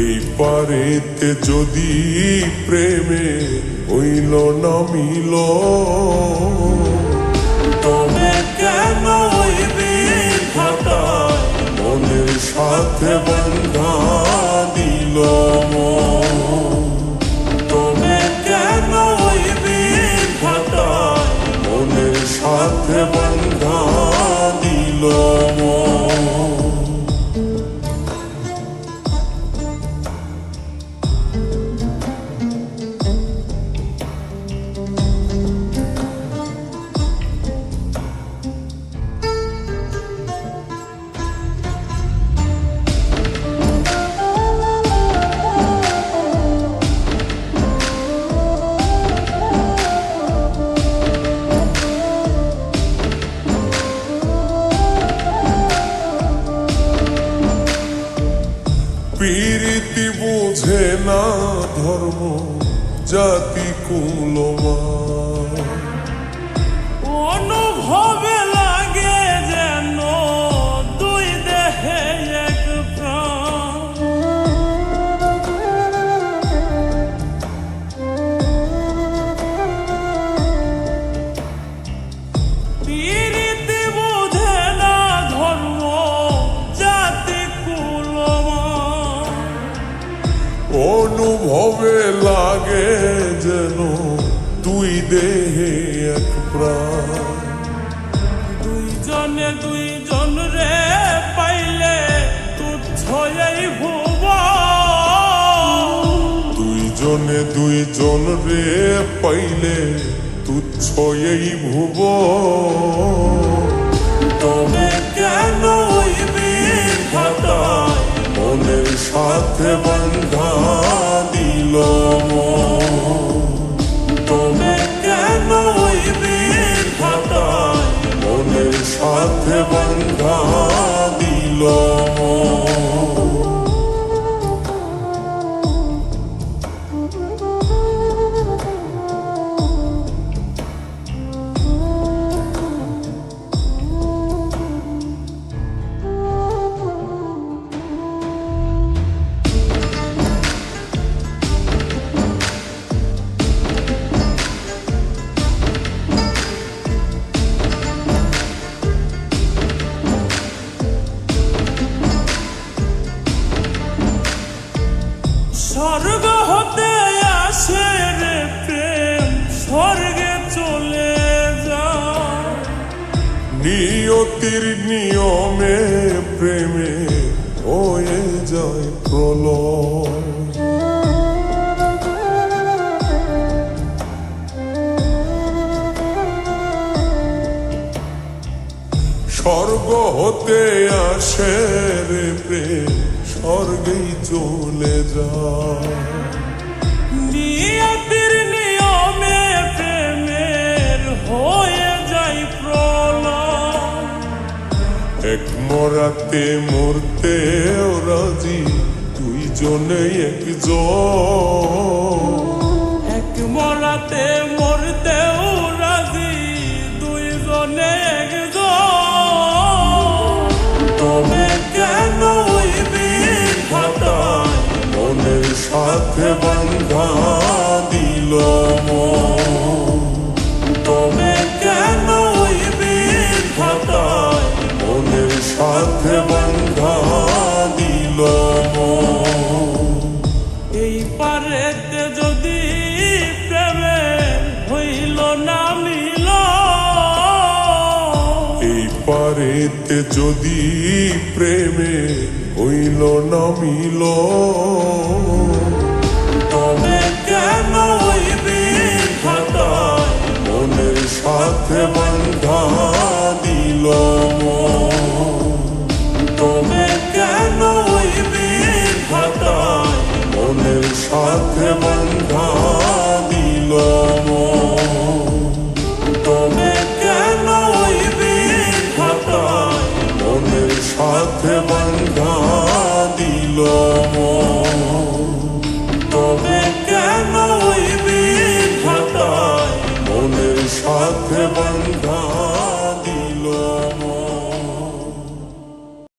এই পারেতে যদি প্রেমে হইল না মিল, তবে কেন ওই বিধাতায় মনের সাথে বন্ধা দিল? তবে কেন ওই বিধাতায় মনের সাথে বন্ধা দিল? প্রীতি বোঝে না ধর্ম জাতি কুলমান, অনুভবে লাগে যেন দুই দেহে এক প্রাণ। প্রীতি বোঝে না ধর্ম জাতি কুলমান, অনুভবে লাগে যেন দুই দেহে এক প্রাণ। দুইজনে দুইজন রে পাইলে তুচ্ছ এই ভুবন। দুইজনে দুইজন রে পাইলে তুচ্ছ এই ভুবন। তবে কেন ওই বিধাতায় মনের সাথে বন্ধা দিল? তবে কেন ওই বিধাতায় মনের সাথে বন্ধা দিল? স্বর্গ হতে আসে রে প্রেম, স্বর্গে চলে যায়। নিয়তির নিয়মে প্রেমে হয়ে যায় প্রলয়। স্বর্গ হতে আসে রে প্রেম, স্বর্গেই চলে যায়। নিয়তির নিয়মে প্রেমের হয়ে যায় প্রলয়। এক মরাতে মরতে রাজি দুইজনে একজন। এক মরাতে মরতেও রাজি দুইজনে একজন। তবে কেন ওই বিধাতায় মনের সাথে বন্ধা দিল? তবে কেন ওই বিধাতায় মনের সাথে বন্ধা দিল? এই পারেতে যদি প্রেমে হইল হইতে যদি প্রেমে হইল না মিল, তবে কেন ওই বিধাতায় মনের সাথে বান্ধা দিল তবে কেন ওই বিধাতায় মনের সাথে বান্ধা